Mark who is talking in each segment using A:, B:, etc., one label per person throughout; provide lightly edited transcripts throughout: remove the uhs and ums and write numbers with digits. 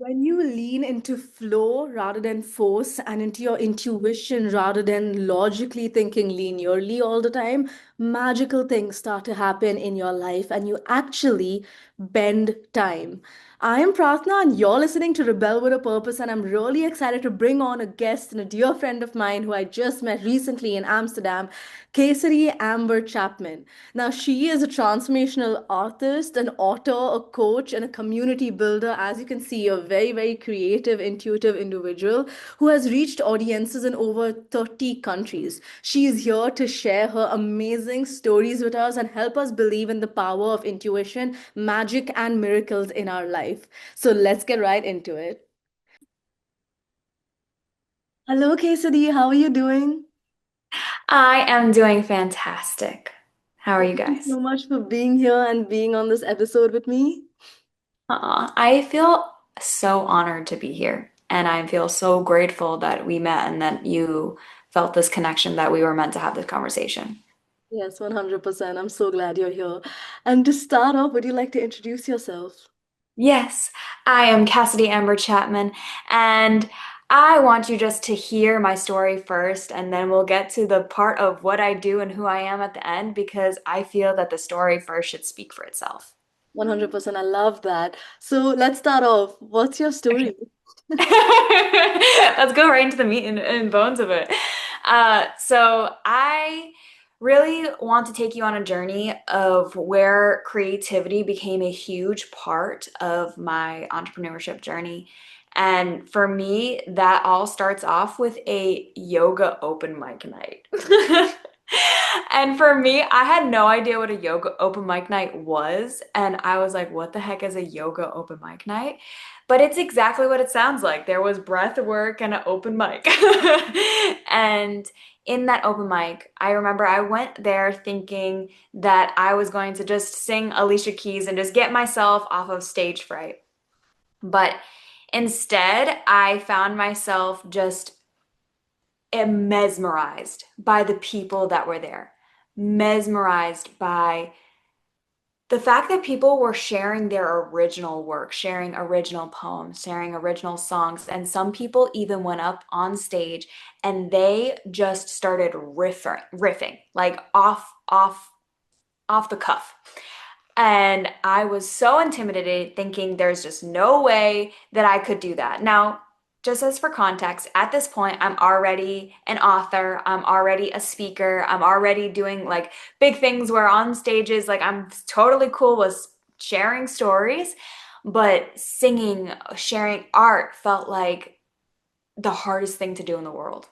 A: When you lean into flow rather than force and into your intuition rather than logically thinking linearly all the time, magical things start to happen in your life and you actually bend time. I am Pratna and you're listening to Rebel with a Purpose, and I'm really excited to bring on a guest and a dear friend of mine who I just met recently in Amsterdam, Cassidy Amber Chapman. Now, she is a transformational artist, an author, a coach, and a community builder. As you can see, a very, very creative, intuitive individual who has reached audiences in over 30 countries. She is here to share her amazing stories with us and help us believe in the power of intuition, magic, and miracles in our life. So let's get right into it. Hello, Cassidy. How are you doing?
B: I am doing fantastic. How are you
A: Thank you
B: guys?
A: so much for being here and being on this episode with me.
B: I feel so honored to be here, and I feel so grateful that we met and that you felt this connection that we were meant to have this conversation.
A: Yes, 100%. I'm so glad you're here. And to start off, would you like to introduce yourself?
B: Yes, I am Cassidy Amber Chapman, and I want you just to hear my story first, and then we'll get to the part of what I do and who I am at the end because I feel that the story first should speak for itself.
A: 100%. I love that. So let's start off. What's your story?
B: Let's go right into the meat and bones of it. So I really want to take you on a journey of where creativity became a huge part of my entrepreneurship journey. And for me, that all starts off with a yoga open mic night. And for me, I had no idea what a yoga open mic night was. And I was like, what the heck is a yoga open mic night? But it's exactly what it sounds like. There was breath work and an open mic. And in that open mic, I remember I went there thinking that I was going to just sing Alicia Keys and just get myself off of stage fright. But instead, I found myself just mesmerized by the people that were there, mesmerized by the fact that people were sharing their original work, sharing original poems, sharing original songs, and some people even went up on stage and they just started riffing like off the cuff. And I was so intimidated, thinking there's just no way that I could do that. Now, just as for context, at this point, I'm already an author, I'm already a speaker, I'm already doing like big things where on stages, like I'm totally cool with sharing stories, but singing, sharing art felt like the hardest thing to do in the world.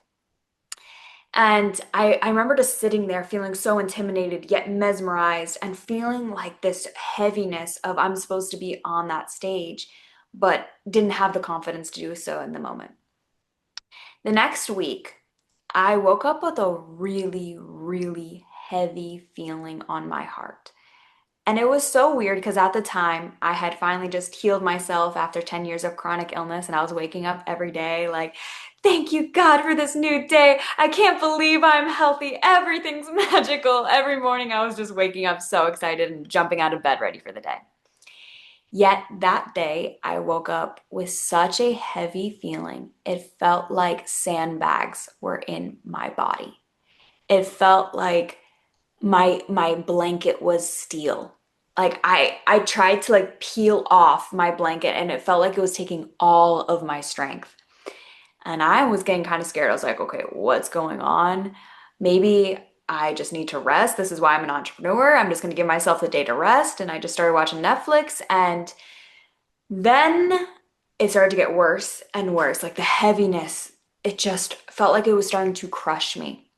B: And I remember just sitting there feeling so intimidated, yet mesmerized, and feeling like this heaviness of I'm supposed to be on that stage, but didn't have the confidence to do so in the moment. The next week, I woke up with a really, really heavy feeling on my heart. And it was so weird because at the time I had finally just healed myself after 10 years of chronic illness, and I was waking up every day like, thank you, God, for this new day. I can't believe I'm healthy. Everything's magical. Every morning I was just waking up so excited and jumping out of bed ready for the day. Yet that day I woke up with such a heavy feeling. It felt like sandbags were in my body. It felt like my blanket was steel. Like I tried to like peel off my blanket and it felt like it was taking all of my strength. And I was getting kind of scared. I was like, okay, what's going on? Maybe I just need to rest. This is why I'm an entrepreneur. I'm just going to give myself the day to rest. And I just started watching Netflix. And then it started to get worse and worse. Like the heaviness, it just felt like it was starting to crush me.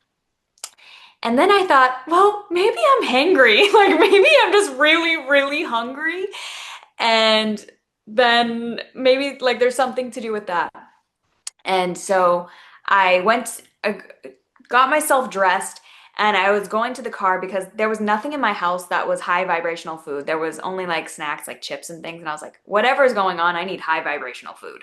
B: And then I thought, well, maybe I'm hangry. Like maybe I'm just really, really hungry. And then maybe like there's something to do with that. And so I got myself dressed, and I was going to the car because there was nothing in my house that was high vibrational food. There was only like snacks, like chips and things. And I was like, whatever is going on, I need high vibrational food.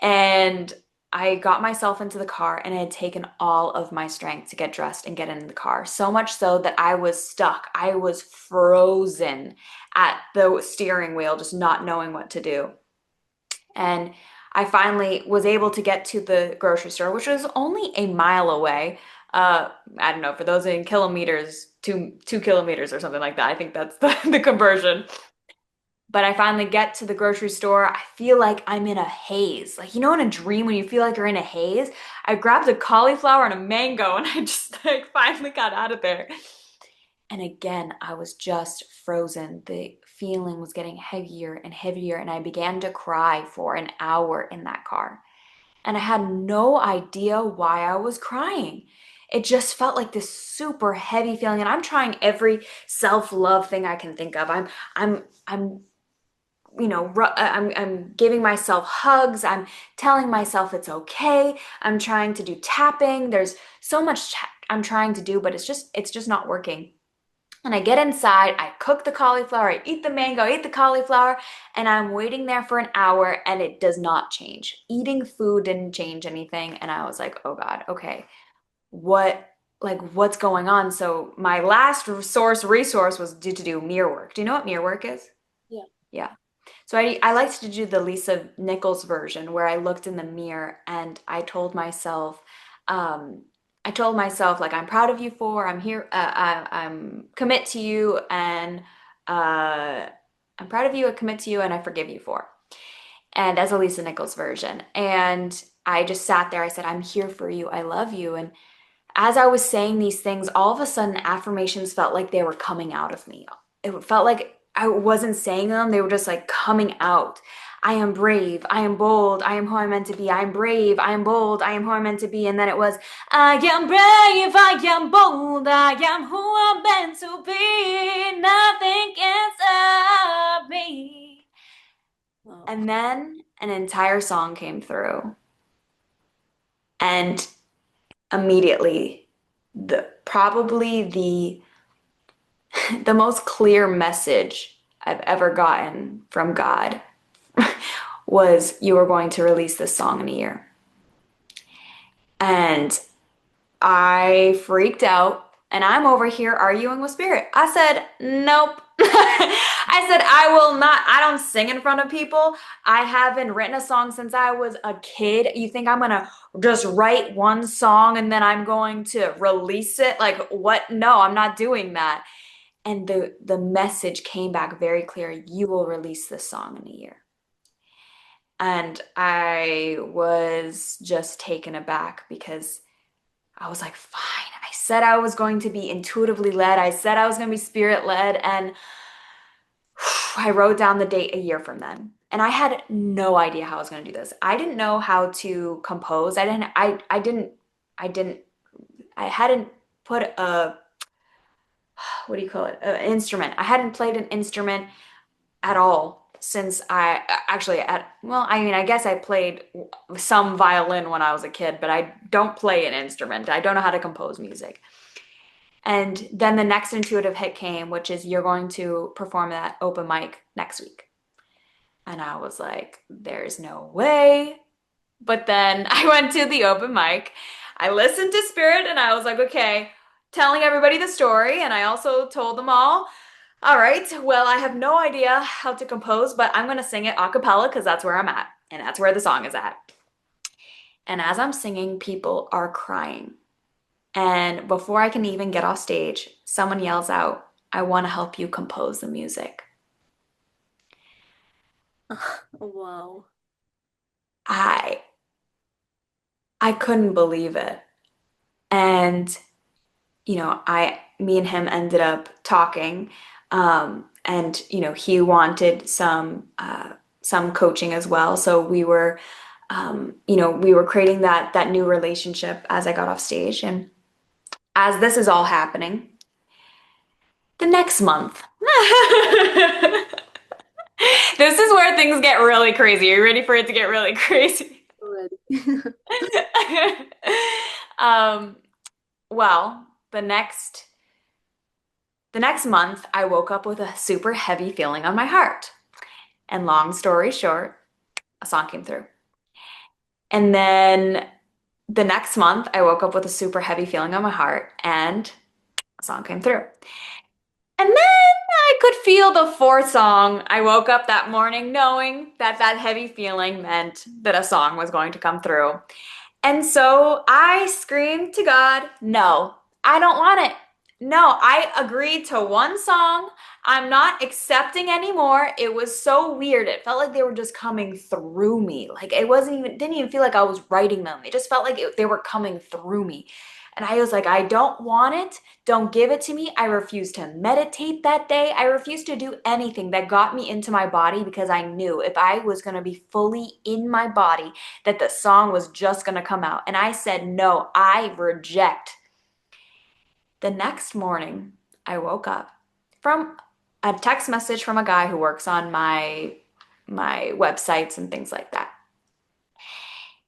B: And I got myself into the car, and it had taken all of my strength to get dressed and get in the car. So much so that I was stuck. I was frozen at the steering wheel, just not knowing what to do. And I finally was able to get to the grocery store, which was only a mile away. I don't know, for those in kilometers, 2 kilometers or something like that. I think that's the conversion. But I finally get to the grocery store. I feel like I'm in a haze. Like, you know, in a dream when you feel like you're in a haze? I grabbed a cauliflower and a mango and I just like finally got out of there. And again, I was just frozen. The feeling was getting heavier and heavier, and I began to cry for an hour in that car. And I had no idea why I was crying. It just felt like this super heavy feeling, and I'm trying every self-love thing I can think of. I'm I'm giving myself hugs. I'm telling myself it's okay. I'm trying to do tapping. There's so much I'm trying to do, but it's just not working. And I get inside, I cook the cauliflower, I eat the mango, I eat the cauliflower, and I'm waiting there for an hour and it does not change. Eating food didn't change anything. And I was like, oh God, okay, what, what's going on? So my last resource was to do mirror work. Do you know what mirror work is?
A: Yeah.
B: Yeah. So I liked to do the Lisa Nichols version where I looked in the mirror and um, I told myself like I'm proud of you for I'm here I'm commit to you and uh, I'm proud of you, I commit to you, and I forgive you for. And as a Lisa Nichols version, and I just sat there. I said, I'm here for you. I love you. And as I was saying these things, all of a sudden affirmations felt like they were coming out of me. It felt like I wasn't saying them, they were just like coming out. I am brave, I am bold, I am who I'm meant to be. I am brave, I am bold, I am who I'm meant to be. And then it was, I am brave, I am bold, I am who I'm meant to be. Nothing can stop me.
A: Wow.
B: And then an entire song came through. And immediately, the most clear message I've ever gotten from God was, you are going to release this song in a year. And I freaked out and I'm over here arguing with spirit. I said, nope. I said, I will not. I don't sing in front of people. I haven't written a song since I was a kid. You think I'm going to just write one song and then I'm going to release it? Like, what? No, I'm not doing that. And the message came back very clear. You will release this song in a year. And I was just taken aback because I was like, fine. I said I was going to be intuitively led. I said I was going to be spirit led. And I wrote down the date a year from then. And I had no idea how I was going to do this. I didn't know how to compose. I hadn't put what do you call it? An instrument. I hadn't played an instrument at all since I actually well, I mean, I guess I played some violin when I was a kid, but I don't play an instrument. I don't know how to compose music. And then the next intuitive hit came, which is, you're going to perform that open mic next week. And I was like, there's no way. But then I went to the open mic. I listened to Spirit and I was like, okay, telling everybody the story. And I also told them all right, well, I have no idea how to compose, but I'm going to sing it a cappella because that's where I'm at. And that's where the song is at. And as I'm singing, people are crying. And before I can even get off stage, someone yells out, I want to help you compose the music.
A: Wow.
B: I I couldn't believe it. And me and him ended up talking. And he wanted some coaching as well. So we were creating that new relationship as I got off stage. And as this is all happening, the next month. This is where things get really crazy. Are you ready for it to get really crazy?
A: Already.
B: Um, well, the next month, I woke up with a super heavy feeling on my heart. And long story short, a song came through. And then the next month, I woke up with a super heavy feeling on my heart and a song came through. And then I could feel the fourth song. I woke up that morning knowing that that heavy feeling meant that a song was going to come through. And so I screamed to God, no, I don't want it. No, I agreed to one song. I'm not accepting anymore. It was so weird. It felt like they were just coming through me. Like it wasn't even, didn't even feel like I was writing them. It just felt like they were coming through me. And I was like, I don't want it. Don't give it to me. I refuse to meditate that day. I refused to do anything that got me into my body because I knew if I was going to be fully in my body, that the song was just going to come out. And I said, no, I reject. The next morning, I woke up from a text message from a guy who works on my websites and things like that.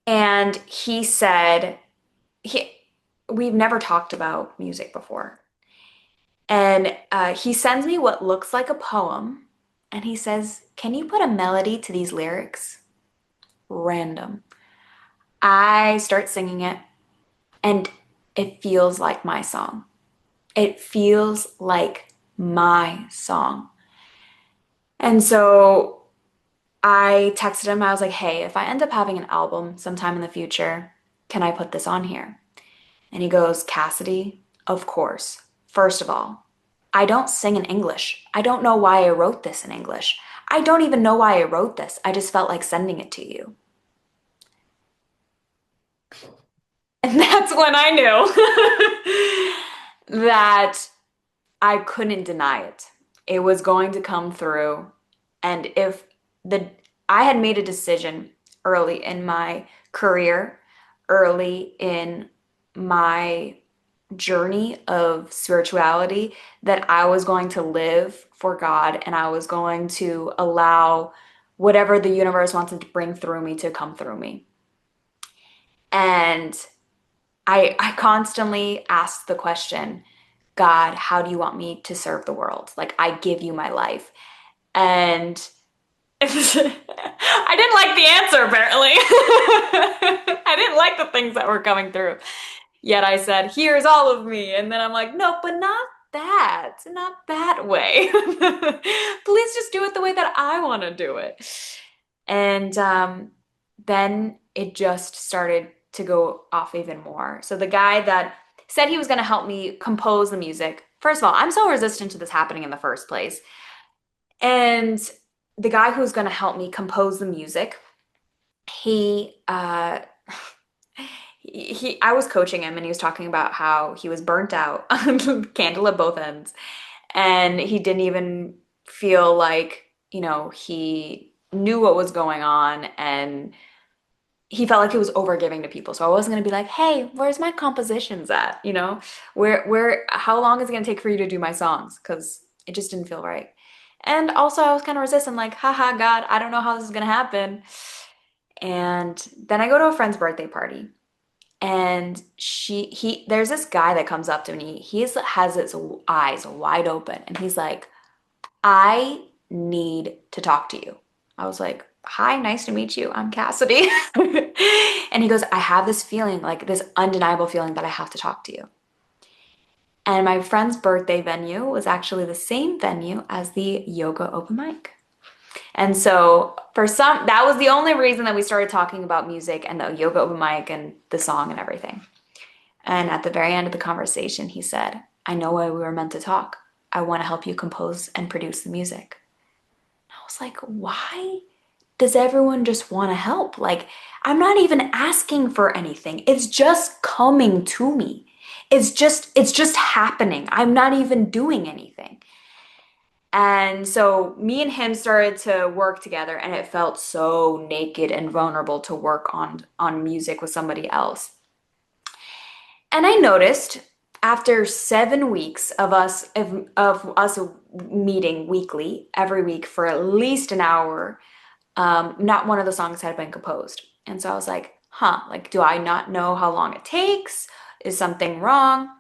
B: And he said, he, we've never talked about music before. And he sends me what looks like a poem. And he says, can you put a melody to these lyrics? Random. I start singing it, and it feels like my song. It feels like my song. And so I texted him. I was like, hey, if I end up having an album sometime in the future, can I put this on here? And he goes, Cassidy, of course. First of all, I don't sing in English. I don't know why I wrote this in English. I don't even know why I wrote this. I just felt like sending it to you. And that's when I knew that I couldn't deny it. It was going to come through. And if the I had made a decision early in my career, early in my journey of spirituality, that I was going to live for God and I was going to allow whatever the universe wanted to bring through me to come through me. And I constantly asked the question, God, how do you want me to serve the world? Like, I give you my life. And I didn't like the answer, apparently. I didn't like the things that were coming through. Yet I said, here's all of me. And then I'm like, no, but not that way. Please just do it the way that I want to do it. And then it just started to go off even more. So the guy that said he was going to help me compose the music, first of all, I'm so resistant to this happening in the first place. And the guy who's going to help me compose the music, he I was coaching him and he was talking about how he was burnt out, candle at both ends, and he didn't even feel like, he knew what was going on, and he felt like he was over giving to people. So I wasn't gonna be like, hey, where's my compositions at? How long is it gonna take for you to do my songs? Because it just didn't feel right. And also I was kind of resistant, like, haha, God, I don't know how this is gonna happen. And then I go to a friend's birthday party, and there's this guy that comes up to me. Has his eyes wide open, and he's like, I need to talk to you. I was like, hi, nice to meet you. I'm Cassidy. And he goes, I have this feeling, like this undeniable feeling that I have to talk to you. And my friend's birthday venue was actually the same venue as the yoga open mic. And so that was the only reason that we started talking about music and the yoga open mic and the song and everything. And at the very end of the conversation, he said, I know why we were meant to talk. I want to help you compose and produce the music. I was like, why does everyone just want to help? Like, I'm not even asking for anything. It's just coming to me. It's just happening. I'm not even doing anything. And so me and him started to work together, and it felt so naked and vulnerable to work on music with somebody else. And I noticed after 7 weeks of us meeting weekly, every week for at least an hour, not one of the songs had been composed. And so I was like, like, do I not know how long it takes? Is something wrong?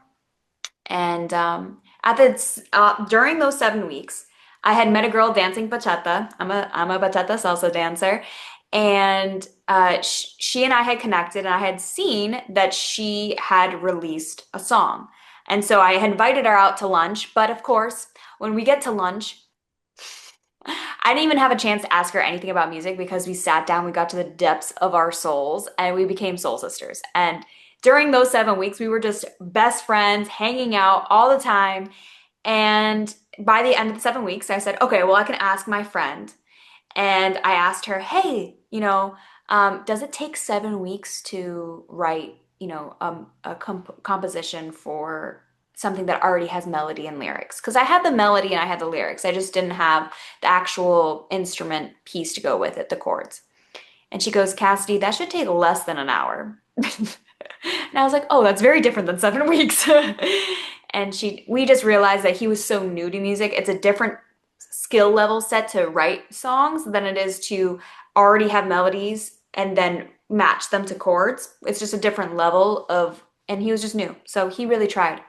B: And during those 7 weeks, I had met a girl dancing bachata. I'm a bachata salsa dancer, and she and I had connected, and I had seen that she had released a song, and so I had invited her out to lunch. But of course, when we get to lunch, I didn't even have a chance to ask her anything about music because we sat down, we got to the depths of our souls, and we became soul sisters. And during those 7 weeks, we were just best friends, hanging out all the time. And by the end of the 7 weeks, I said, okay, well, I can ask my friend. And I asked her, hey, does it take 7 weeks to write, a composition for something that already has melody and lyrics? Because I had the melody and I had the lyrics. I just didn't have the actual instrument piece to go with it, the chords. And she goes, Cassidy, that should take less than an hour. And I was like, oh, that's very different than 7 weeks. And we just realized that he was so new to music. It's a different skill level set to write songs than it is to already have melodies and then match them to chords. It's just a different level and he was just new. So he really tried.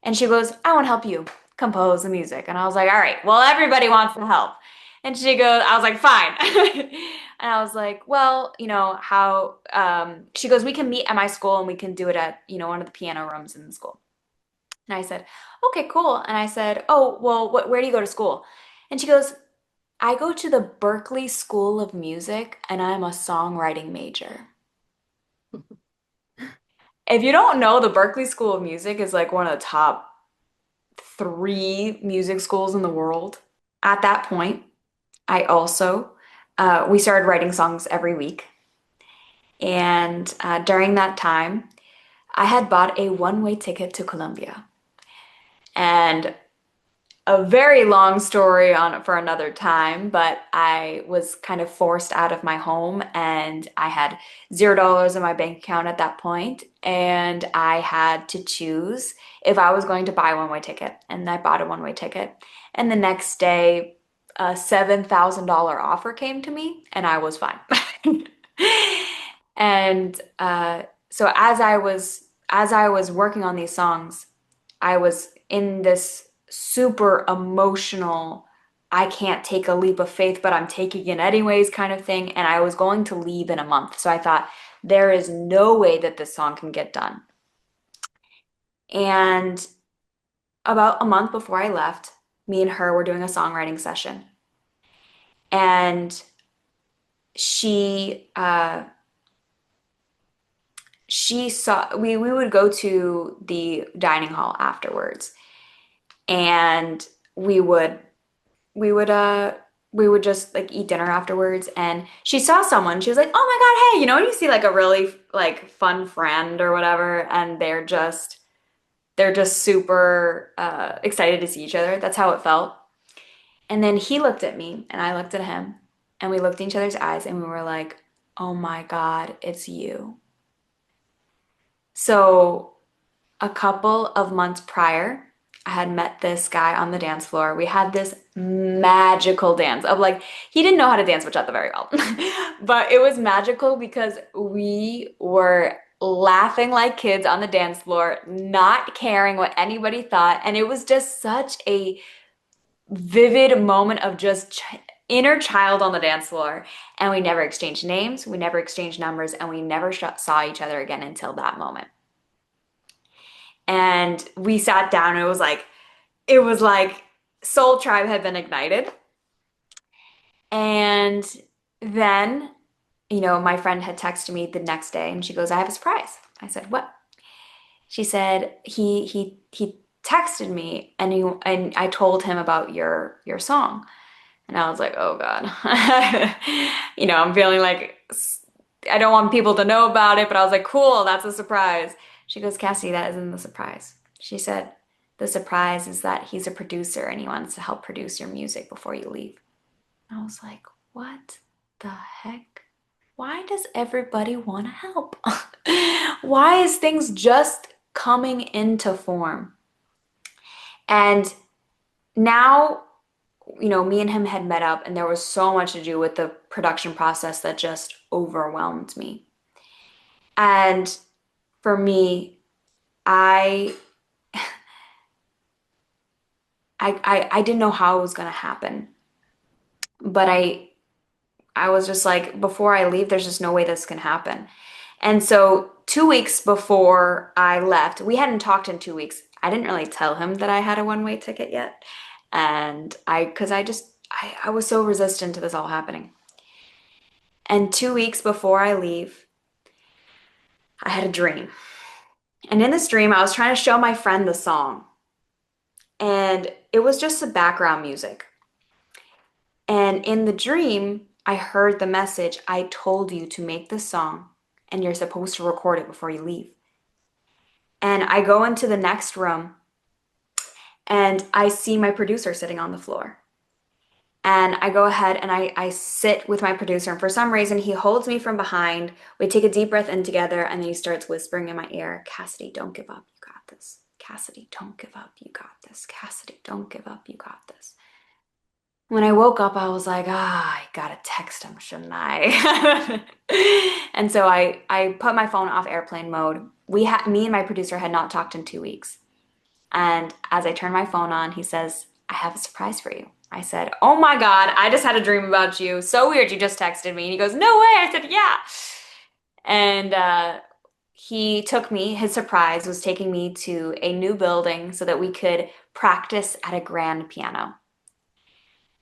B: And she goes, I want to help you compose the music. And I was like, all right, well, everybody wants to help. And she goes, I was like, fine. And I was like, well, she goes, we can meet at my school and we can do it at, one of the piano rooms in the school. And I said, okay, cool. And I said, oh, well, where do you go to school? And she goes, I go to the Berklee School of Music and I'm a songwriting major. If you don't know, the Berklee School of Music is like one of the top three music schools in the world. At that point, I also, we started writing songs every week. And during that time, I had bought a one-way ticket to Colombia. And a very long story on it for another time, but I was kind of forced out of my home and I had $0 in my bank account at that point, and I had to choose if I was going to buy a one-way ticket. And I bought a one-way ticket. And the next day, a $7,000 offer came to me, and I was fine. And so as I was working on these songs, I was in this super emotional, I can't take a leap of faith, but I'm taking it anyways kind of thing. And I was going to leave in a month. So I thought, there is no way that this song can get done. And about a month before I left, me and her were doing a songwriting session. And she she saw we would go to the dining hall afterwards, and we would we would uh we would just like eat dinner afterwards, and she saw someone. She was like, oh my God, hey, when you see like a really like fun friend or whatever, and they're just super excited to see each other. That's how it felt. And then he looked at me and I looked at him, and we looked in each other's eyes and we were like, oh my God, it's you. So a couple of months prior, I had met this guy on the dance floor. We had this magical dance of like, he didn't know how to dance bachata very well, but it was magical because we were laughing like kids on the dance floor, not caring what anybody thought. And it was just such a vivid moment of just inner child on the dance floor. And we never exchanged names, we never exchanged numbers, and we never saw each other again until that moment. And we sat down, and it was like Soul Tribe had been ignited. And then, my friend had texted me the next day and she goes, I have a surprise. I said, what? She said, he texted me and I told him about your song. And I was like, oh God. I'm feeling like I don't want people to know about it, but I was like, cool, that's a surprise. She goes, Cassie, that isn't the surprise. She said, the surprise is that he's a producer and he wants to help produce your music before you leave. I was like, what the heck? Why does everybody want to help? Why is things just coming into form? And now, me and him had met up, and there was so much to do with the production process that just overwhelmed me. And for me, I I didn't know how it was going to happen, but I was just like, before I leave, there's just no way this can happen. And so 2 weeks before I left, we hadn't talked in 2 weeks. I didn't really tell him that I had a one-way ticket yet. And because I just I was so resistant to this all happening. And 2 weeks before I leave, I had a dream. And in this dream, I was trying to show my friend the song, and it was just the background music. And in the dream, I heard the message, I told you to make this song, and you're supposed to record it before you leave. And I go into the next room, and I see my producer sitting on the floor. And I go ahead and I sit with my producer, and for some reason, he holds me from behind. We take a deep breath in together, and then he starts whispering in my ear, Cassidy, don't give up. You got this. Cassidy, don't give up. You got this. Cassidy, don't give up. You got this. When I woke up, I was like, I gotta text him, shouldn't I? And so I put my phone off airplane mode. Me and my producer had not talked in 2 weeks. And as I turned my phone on, he says, I have a surprise for you. I said, oh my God, I just had a dream about you. So weird, you just texted me. And he goes, no way. I said, yeah. And he took me, his surprise was taking me to a new building so that we could practice at a grand piano.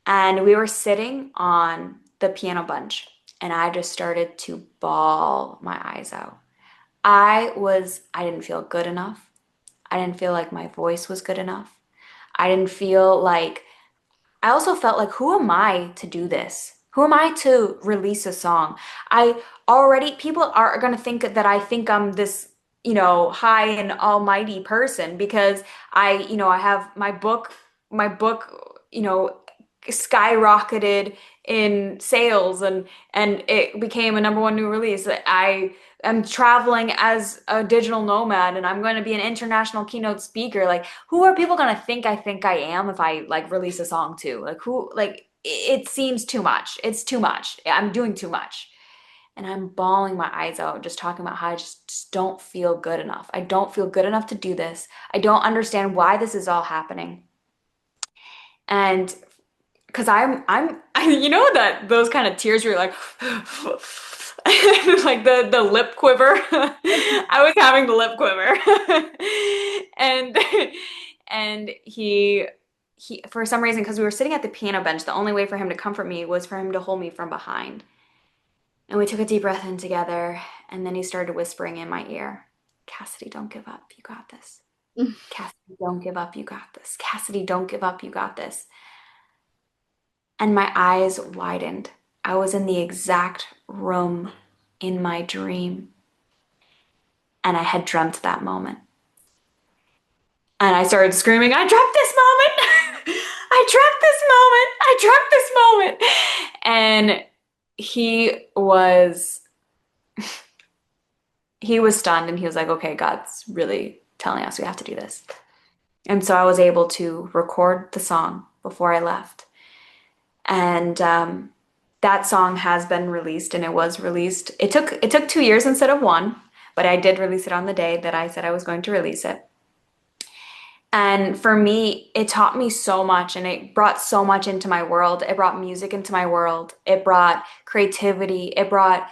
B: And we were sitting on the piano bench, and I just started to bawl my eyes out. I didn't feel good enough. I didn't feel like my voice was good enough. I didn't feel like, I also felt like, who am I to do this? Who am I to release a song? I people are going to think that I think I'm this, high and almighty person because I have my book, skyrocketed in sales and it became a number one new release. I am traveling as a digital nomad and I'm going to be an international keynote speaker. Like, who are people going to think I am if I like release a song too? Like, who, like, it seems too much. It's too much. I'm doing too much. And I'm bawling my eyes out, just talking about how I just don't feel good enough. I don't feel good enough to do this. I don't understand why this is all happening. And because that those kind of tears where you're like, like the lip quiver. I was having the lip quiver, and and he for some reason because we were sitting at the piano bench, the only way for him to comfort me was for him to hold me from behind. And we took a deep breath in together, and then he started whispering in my ear, Cassidy, don't give up. You got this. Cassidy, don't give up. You got this. Cassidy, don't give up. You got this. And my eyes widened. I was in the exact room in my dream, and I had dreamt that moment. And I started screaming, I dreamt this moment! I dreamt this moment! I dreamt this moment! And he was he was stunned and he was like, okay, God's really telling us we have to do this. And so I was able to record the song before I left. And that song has been released and it was released. It took 2 years instead of one, but I did release it on the day that I said I was going to release it. And for me, it taught me so much and it brought so much into my world. It brought music into my world. It brought creativity. It brought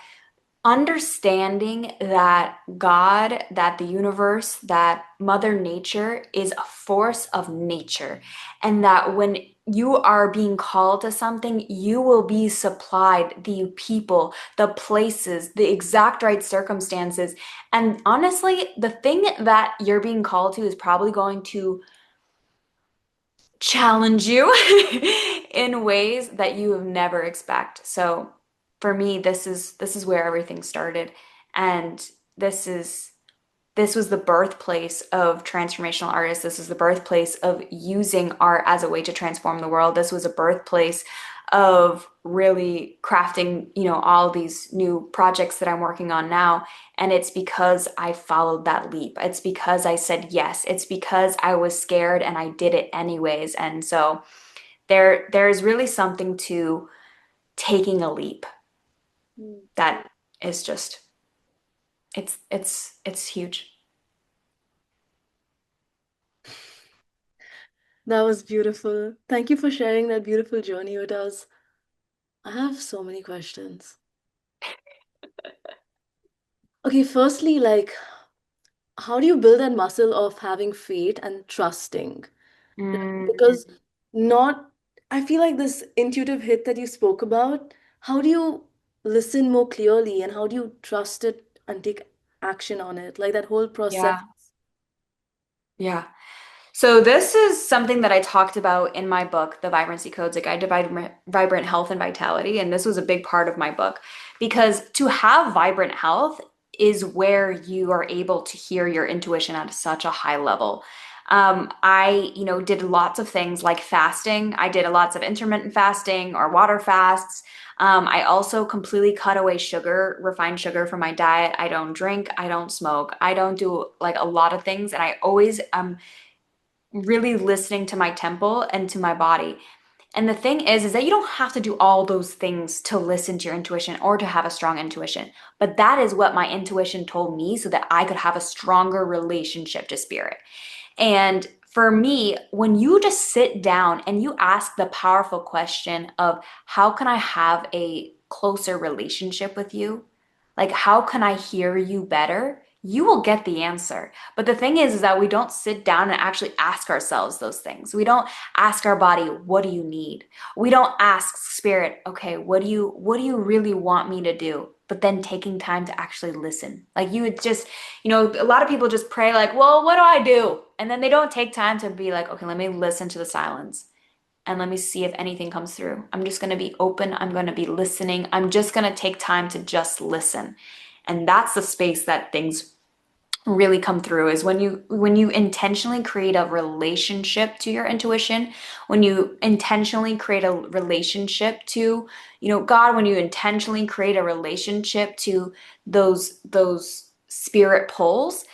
B: understanding that God, that the universe, that Mother Nature is a force of nature, and that when you are being called to something, you will be supplied the people, the places, the exact right circumstances. And honestly, the thing that you're being called to is probably going to challenge you in ways that you have never expect. So for me, this is where everything started. And this is this was the birthplace of transformational artists. This is the birthplace of using art as a way to transform the world. This was a birthplace of really crafting, all these new projects that I'm working on now. And it's because I followed that leap. It's because I said yes. It's because I was scared and I did it anyways. And so there's really something to taking a leap that is just it's huge.
A: That was beautiful. Thank you for sharing that beautiful journey with us. I have so many questions. Okay, firstly, like, how do you build that muscle of having faith and trusting? Right?
B: Mm,
A: Because not I feel like this intuitive hit that you spoke about, how do you listen more clearly and how do you trust it and take action on it? Like that whole process.
B: Yeah. Yeah. So this is something that I talked about in my book, The Vibrancy Codes, a Guide to Vibrant Health and Vitality. And this was a big part of my book because to have vibrant health is where you are able to hear your intuition at such a high level. I did lots of things like fasting. I did lots of intermittent fasting or water fasts. I also completely cut away sugar, refined sugar from my diet. I don't drink, I don't smoke, I don't do like a lot of things. And I always really listening to my temple and to my body. And the thing is that you don't have to do all those things to listen to your intuition or to have a strong intuition. But that is what my intuition told me so that I could have a stronger relationship to spirit. And for me, when you just sit down and you ask the powerful question of how can I have a closer relationship with you? Like, how can I hear you better? You will get the answer. But the thing is that we don't sit down and actually ask ourselves those things. We don't ask our body, what do you need? We don't ask spirit, okay, what do you really want me to do? But then taking time to actually listen. Like you would just, a lot of people just pray like, well, what do I do? And then they don't take time to be like, okay, let me listen to the silence and let me see if anything comes through. I'm just going to be open. I'm going to be listening. I'm just going to take time to just listen. And that's the space that things really come through is when you intentionally create a relationship to your intuition, when you intentionally create a relationship to, God, when you intentionally create a relationship to those spirit pulls,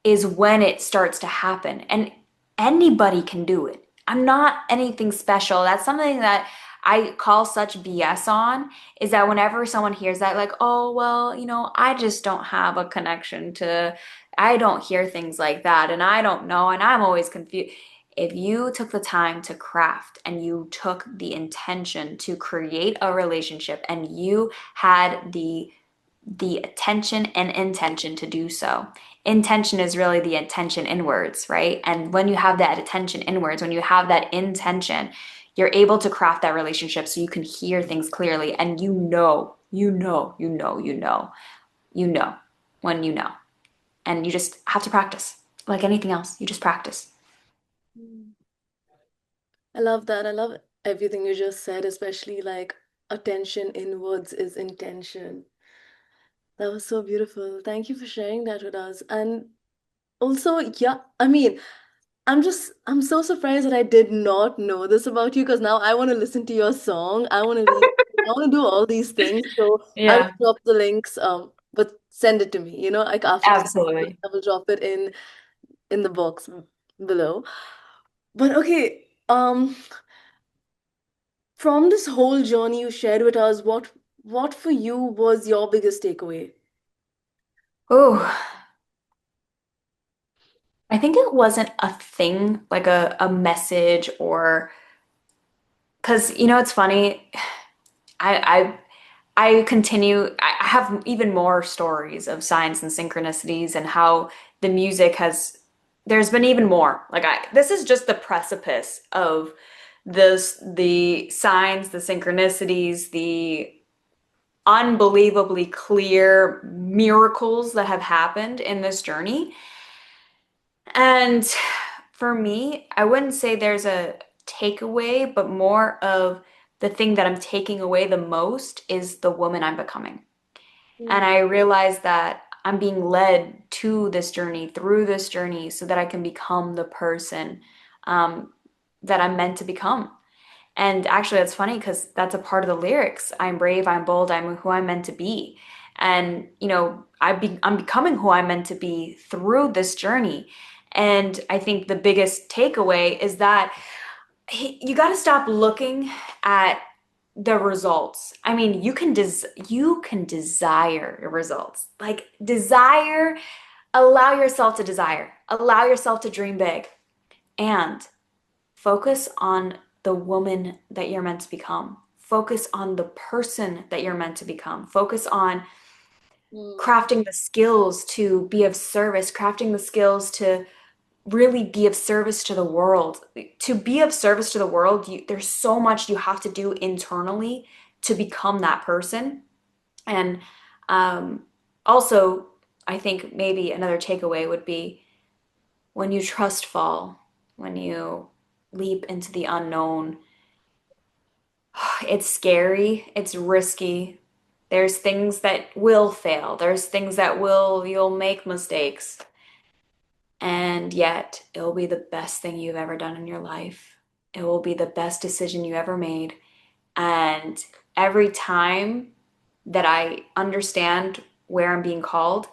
B: is when it starts to happen. And anybody can do it. I'm not anything special. That's something that I call such BS on is that whenever someone hears that, like, oh, well, I just don't have a connection to, I don't hear things like that, and I don't know, and I'm always confused. If you took the time to craft and you took the intention to create a relationship and you had the attention and intention to do so. Intention is really the intention inwards, right? And when you have that attention inwards, when you have that intention, you're able to craft that relationship so you can hear things clearly and you know when you know. And you just have to practice. Like anything else, you just practice.
A: Mm. I love that. I love everything you just said, especially like attention inwards is intention. That was so beautiful. Thank you for sharing that with us. And also, yeah, I mean, I'm so surprised that I did not know this about you because now I want to listen to your song. I want to read, I want to do all these things. So I will
B: Yeah,
A: drop the links, but send it to me, like after this,
B: absolutely.
A: I will drop it in the box below. But okay, from this whole journey you shared with us, what for you was your biggest takeaway?
B: Oh, I think it wasn't a thing like a message or because it's funny. I I continue, I have even more stories of signs and synchronicities and how the music has, there's been even more. This is just the precipice of the signs, the synchronicities, the unbelievably clear miracles that have happened in this journey. And for me, I wouldn't say there's a takeaway, but more of the thing that I'm taking away the most is the woman I'm becoming. And
A: Mm,
B: I realized that I'm being led to this journey, through this journey, so that I can become the person um, that I'm meant to become. And actually, that's funny because that's a part of the lyrics. I'm brave, I'm bold, I'm who I'm meant to be. And, I'm becoming who I'm meant to be through this journey. And I think the biggest takeaway is that you got to stop looking at the results. I mean, you can desire your results. Like desire, allow yourself to desire. Allow yourself to dream big and focus on the woman that you're meant to become. Focus on the person that you're meant to become. Focus on
A: mm,
B: crafting the skills to be of service, crafting the skills to really be of service to the world. To be of service to the world, there's so much you have to do internally to become that person. And um, also, I think maybe another takeaway would be when you trust fall, when you leap into the unknown, it's scary, it's risky. There's things that will fail, there's things that you'll make mistakes. And yet, it will be the best thing you've ever done in your life. It will be the best decision you ever made. And every time that I understand where I'm being called,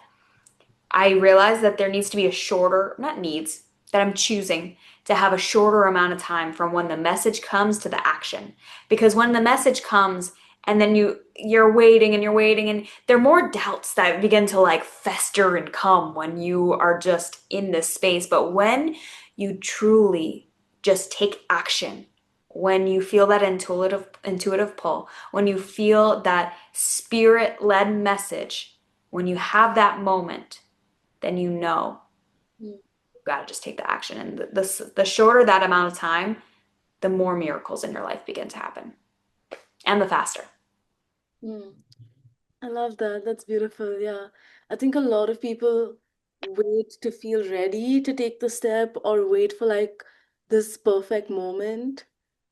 B: I realize that there needs to be a shorter, not needs, that I'm choosing to have a shorter amount of time from when the message comes to the action. Because when the message comes and then you're waiting and you're waiting and there are more doubts that begin to like fester and come when you are just in this space. But when you truly just take action, when you feel that intuitive pull, when you feel that spirit-led message, when you have that moment, then you know
A: Mm.
B: you've got to just take the action. And the shorter that amount of time, the more miracles in your life begin to happen, and the faster.
A: Mm. I love that. That's beautiful. Yeah. I think a lot of people wait to feel ready to take the step or wait for like this perfect moment.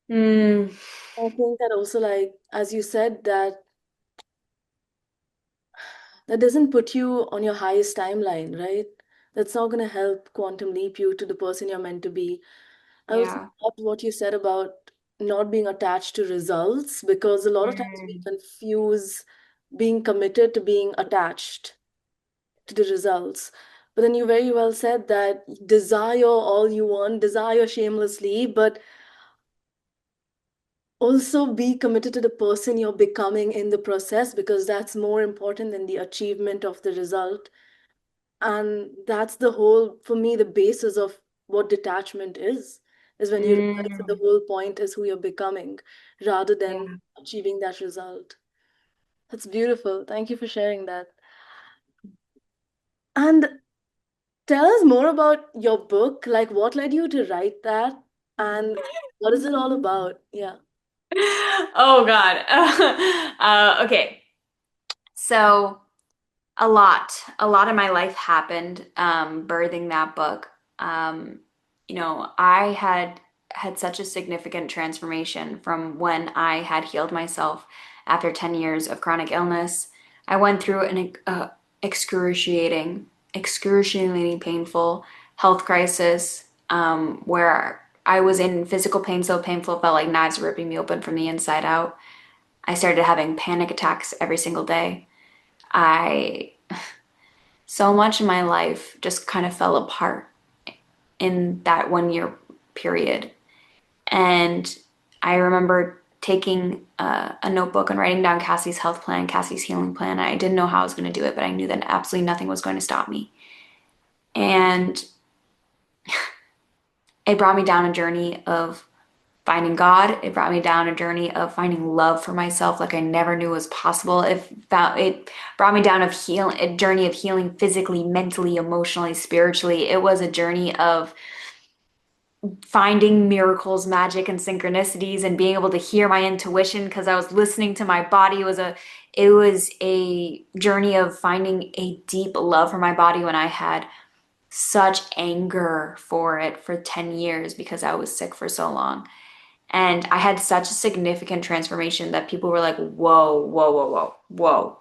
B: Mm,
A: I think that also, like, as you said, that doesn't put you on your highest timeline, right? That's not going to help quantum leap you to the person you're meant to be. I also
B: yeah.
A: loved what you said about not being attached to results because a lot of times we
B: Mm,
A: confuse being committed to being attached to the results. But then you very well said that desire all you want, desire shamelessly, but also be committed to the person you're becoming in the process because that's more important than the achievement of the result. And that's the whole, for me, the basis of what detachment is when you realize that the
B: mm,
A: whole point is who you're becoming rather than
B: yeah.
A: achieving that result. That's beautiful. Thank you for sharing that. And tell us more about your book. Like, what led you to write that? And what is it all about? Yeah.
B: Oh God. Okay. So a lot of my life happened birthing that book. Um, I had such a significant transformation from when I had healed myself after 10 years of chronic illness. I went through an excruciatingly painful health crisis where I was in physical pain so painful it felt like knives were ripping me open from the inside out. I started having panic attacks every single day. I So much in my life just kind of fell apart in that 1 year period. And I remember taking a notebook and writing down Cassie's health plan, Cassie's healing plan. I didn't know how I was going to do it, but I knew that absolutely nothing was going to stop me. And it brought me down a journey of finding God. It brought me down a journey of finding love for myself like I never knew was possible. It brought me down a journey of healing physically, mentally, emotionally, spiritually. It was a journey of finding miracles, magic, and synchronicities and being able to hear my intuition because I was listening to my body. It was a journey of finding a deep love for my body when I had such anger for it for 10 years because I was sick for so long. And I had such a significant transformation that people were like, whoa, whoa, whoa, whoa, whoa.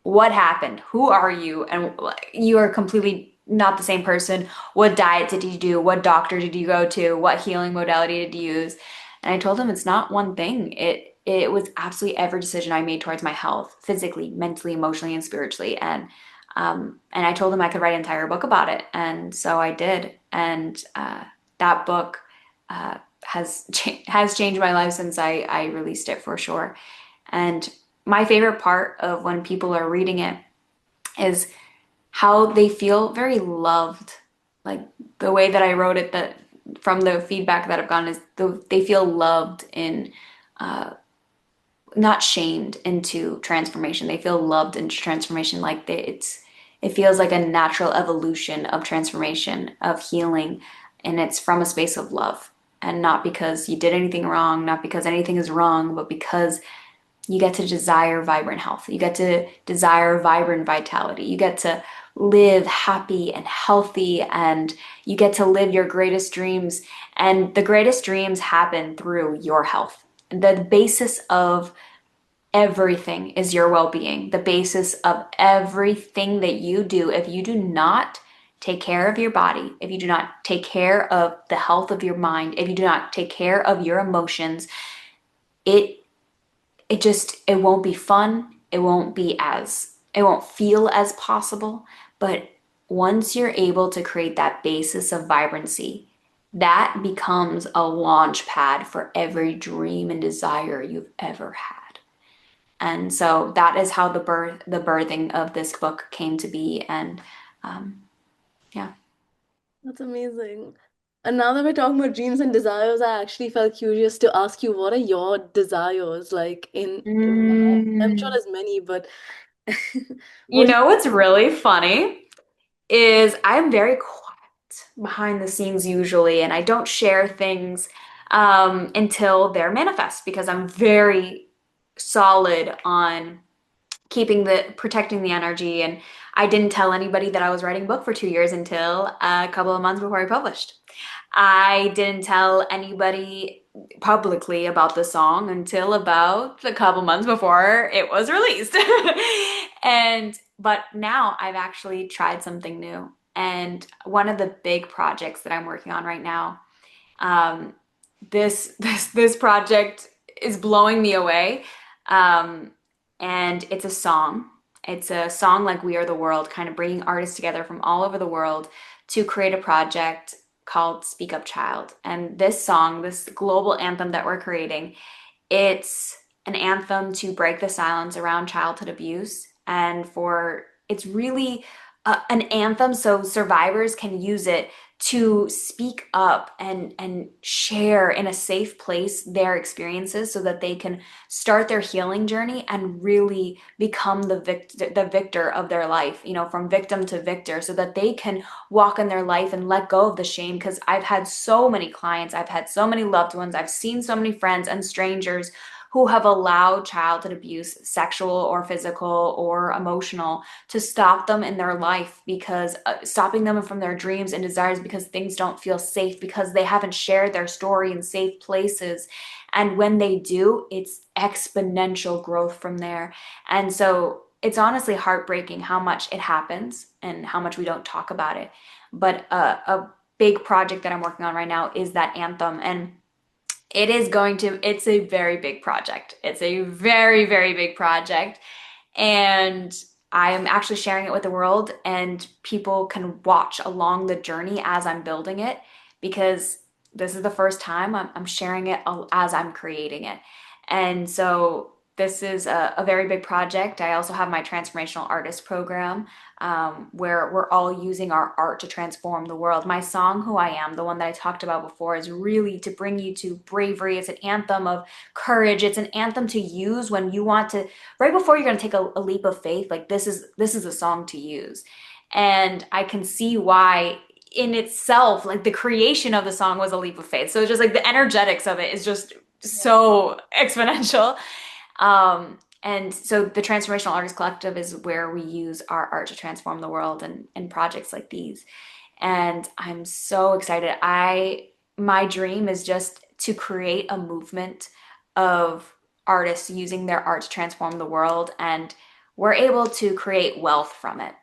B: What happened? Who are you? And you are completely not the same person. What diet did you do? What doctor did you go to? What healing modality did you use? And I told them it's not one thing. It was absolutely every decision I made towards my health, physically, mentally, emotionally, and spiritually. And I told them I could write an entire book about it. And so I did. And that book has changed my life since I released it for sure. And my favorite part of when people are reading it is how they feel very loved. Like the way that I wrote it, that from the feedback that I've gotten is they feel loved in not shamed into transformation. They feel loved into transformation. Like it's It feels like a natural evolution of transformation, of healing, and it's from a space of love. And not because you did anything wrong, not because anything is wrong, but because you get to desire vibrant health. You get to desire vibrant vitality. You get to live happy and healthy, and you get to live your greatest dreams. And the greatest dreams happen through your health. The basis of everything is your well being. The basis of everything that you do, if you do not take care of your body, if you do not take care of the health of your mind, if you do not take care of your emotions, it it won't be fun. It won't feel as possible. But once you're able to create that basis of vibrancy, that becomes a launch pad for every dream and desire you've ever had. And so that is how the birthing of this book came to be. And um, yeah.
A: That's amazing. And now that we're talking about dreams and desires, I actually felt curious to ask you, what are your desires like in life? I'm sure
B: Mm.
A: there's many, but
B: You
A: what do
B: know what's really funny is I'm very quiet behind the scenes usually, and I don't share things until they're manifest because I'm very solid on protecting the energy. And I didn't tell anybody that I was writing a book for 2 years until a couple of months before I published. I didn't tell anybody publicly about the song until about a couple months before it was released. But now I've actually tried something new. And one of the big projects that I'm working on right now, um, this project is blowing me away. Um, and it's a song. It's a song like We Are the World, kind of bringing artists together from all over the world to create a project called Speak Up Child. And this song, this global anthem that we're creating, it's an anthem to break the silence around childhood abuse. And for it's really an anthem so survivors can use it to speak up and share in a safe place their experiences so that they can start their healing journey and really become the victor of their life, you know, from victim to victor, so that they can walk in their life and let go of the shame. Because I've had so many clients, I've had so many loved ones, I've seen so many friends and strangers who have allowed childhood abuse, sexual or physical or emotional, to stop them in their life, because stopping them from their dreams and desires because things don't feel safe, because they haven't shared their story in safe places. And when they do, it's exponential growth from there. And so it's honestly heartbreaking how much it happens and how much we don't talk about it. But a big project that I'm working on right now is that anthem. And it's a very big project. It's a very, very big project. And I'm actually sharing it with the world, and people can watch along the journey as I'm building it, because this is the first time I'm sharing it as I'm creating it. And so this is a very big project. I also have my Transformational Artist program, where we're all using our art to transform the world. My song, Who I Am, the one that I talked about before, is really to bring you to bravery. It's an anthem of courage. It's an anthem to use when you want to, right before you're going to take a leap of faith. Like this is a song to use. And I can see why in itself, like the creation of the song was a leap of faith. So it's just like the energetics of it is just so exponential. And so the Transformational Artist Collective is where we use our art to transform the world, and projects like these. And I'm so excited. My dream is just to create a movement of artists using their art to transform the world, and we're able to create wealth from it.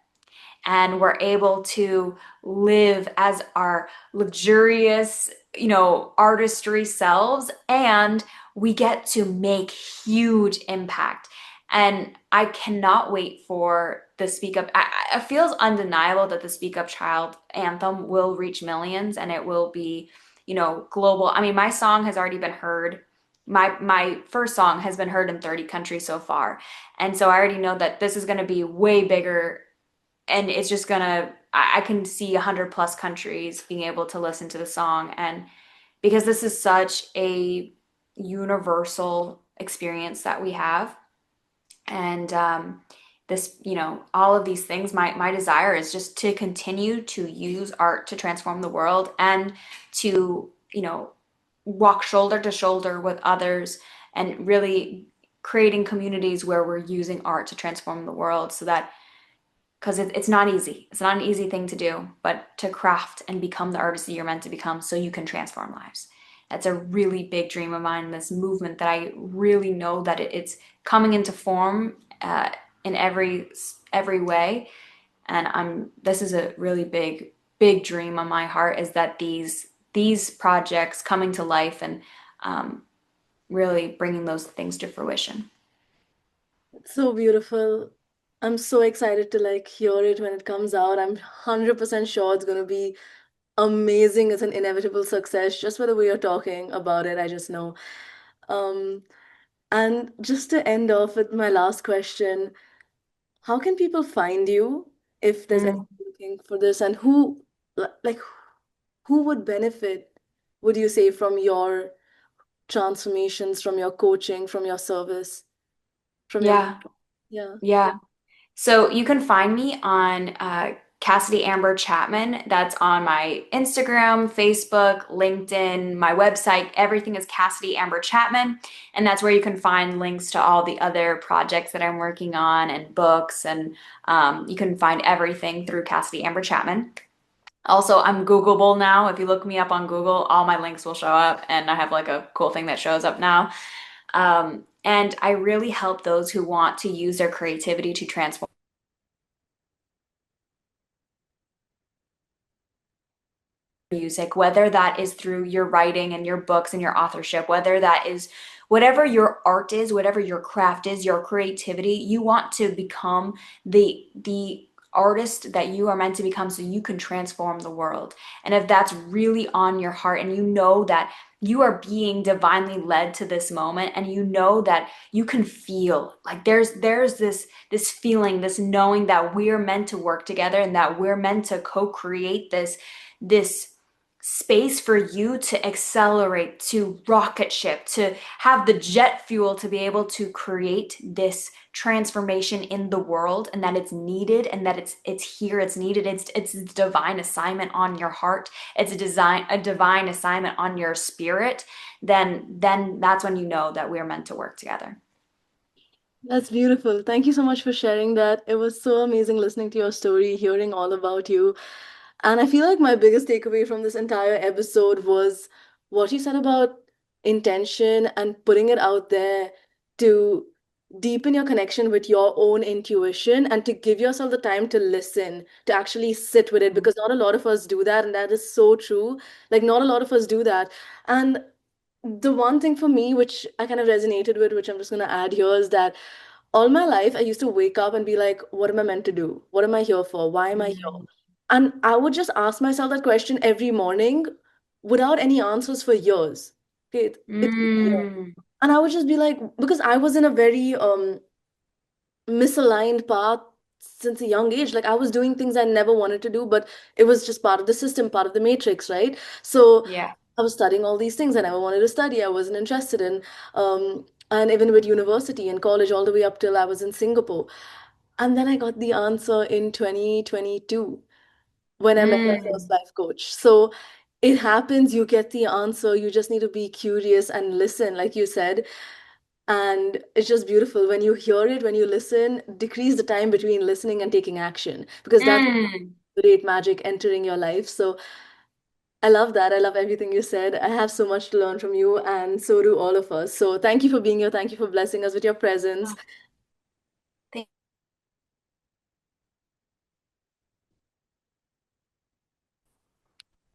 B: And we're able to live as our luxurious, you know, artistry selves, and we get to make huge impact. And I cannot wait for the Speak Up. It feels undeniable that the Speak Up Child anthem will reach millions, and it will be, you know, global. I mean, my song has already been heard. My first song has been heard in 30 countries so far. And so I already know that this is going to be way bigger, and it's just gonna, I can see 100 plus countries being able to listen to the song. And because this is such a universal experience that we have, and this, all of these things, my desire is just to continue to use art to transform the world and to, walk shoulder to shoulder with others and really creating communities where we're using art to transform the world so that because it's not easy. It's not an easy thing to do, but to craft and become the artist that you're meant to become so you can transform lives. That's a really big dream of mine, this movement that I really know that it's coming into form in every way. And this is a really big dream on my heart is that these projects coming to life and um, really bringing those things to fruition.
A: It's so beautiful. I'm so excited to like hear it when it comes out. I'm 100% sure it's going to be amazing. It's an inevitable success just by the way you're talking about it. I just know. Um, and just to end off with my last question, how can people find you if there's anyone
B: Mm.
A: looking for this and like who would benefit, would you say, from your transformations, from your coaching, from your service, from your
B: Yeah,
A: yeah.
B: yeah. So you can find me on Cassidy Amber Chapman. That's on my Instagram, Facebook, LinkedIn, my website. Everything is Cassidy Amber Chapman. And that's where you can find links to all the other projects that I'm working on and books. And you can find everything through Cassidy Amber Chapman. Also, I'm Googleable now. If you look me up on Google, all my links will show up. And I have like a cool thing that shows up now. And I really help those who want to use their creativity to transform music, whether that is through your writing and your books and your authorship, whether that is whatever your art is, whatever your craft is, your creativity, you want to become the artist that you are meant to become so you can transform the world. And if that's really on your heart and you know that you are being divinely led to this moment and you know that you can feel like there's this feeling, this knowing that we're meant to work together and that we're meant to co-create this space for you to accelerate, to rocket ship, to have the jet fuel to be able to create this transformation in the world and that it's needed and that it's here, it's needed, it's a divine assignment on your heart, it's a divine assignment on your spirit, then that's when you know that we're meant to work together.
A: That's beautiful. Thank you so much for sharing that. It was so amazing listening to your story, hearing all about you. And I feel like my biggest takeaway from this entire episode was what you said about intention and putting it out there to deepen your connection with your own intuition and to give yourself the time to listen, to actually sit with it, because not a lot of us do that. And that is so true. Like, not a lot of us do that. And the one thing for me, which I kind of resonated with, which I'm just going to add here, is that all my life, I used to wake up and be like, what am I meant to do? What am I here for? Why am I here?
B: Mm.
A: And I would just ask myself that question every morning without any answers for years. Okay, it's years.
B: Mm.
A: And I would just be like, because I was in a very misaligned path since a young age. Like I was doing things I never wanted to do, but it was just part of the system, part of the matrix, right? So
B: Yeah.
A: I was studying all these things I never wanted to study. I wasn't interested in. And even with university and college, all the way up till I was in Singapore. And then I got the answer in 2022 when I met my first
B: Mm.
A: life coach. So it happens, you get the answer. You just need to be curious and listen, like you said. And it's just beautiful when you hear it, when you listen, decrease the time between listening and taking action because that's
B: Mm.
A: great magic entering your life. So I love that. I love everything you said. I have so much to learn from you, and so do all of us. So thank you for being here. Thank you for blessing us with your presence.
B: Oh, thank-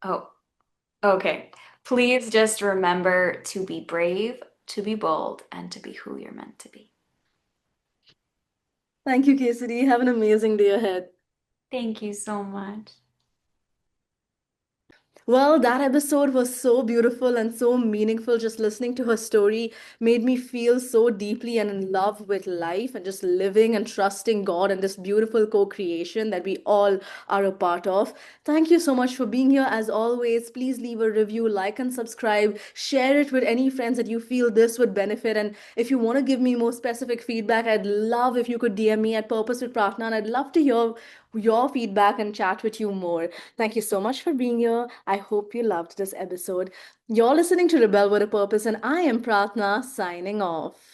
B: oh, okay. Please just remember to be brave, to be bold, and to be who you're meant to be.
A: Thank you, Cassidy. Have an amazing day ahead.
B: Thank you so much.
A: Well, that episode was so beautiful and so meaningful. Just listening to her story made me feel so deeply and in love with life and just living and trusting God and this beautiful co creation that we all are a part of. Thank you so much for being here. As always, please leave a review, like, and subscribe. Share it with any friends that you feel this would benefit. And if you want to give me more specific feedback, I'd love if you could DM me at Purpose with Pratna, and I'd love to hear your feedback and chat with you more. Thank you so much for being here. I hope you loved this episode. You're listening to Rebel with a Purpose, and I am Pratna signing off.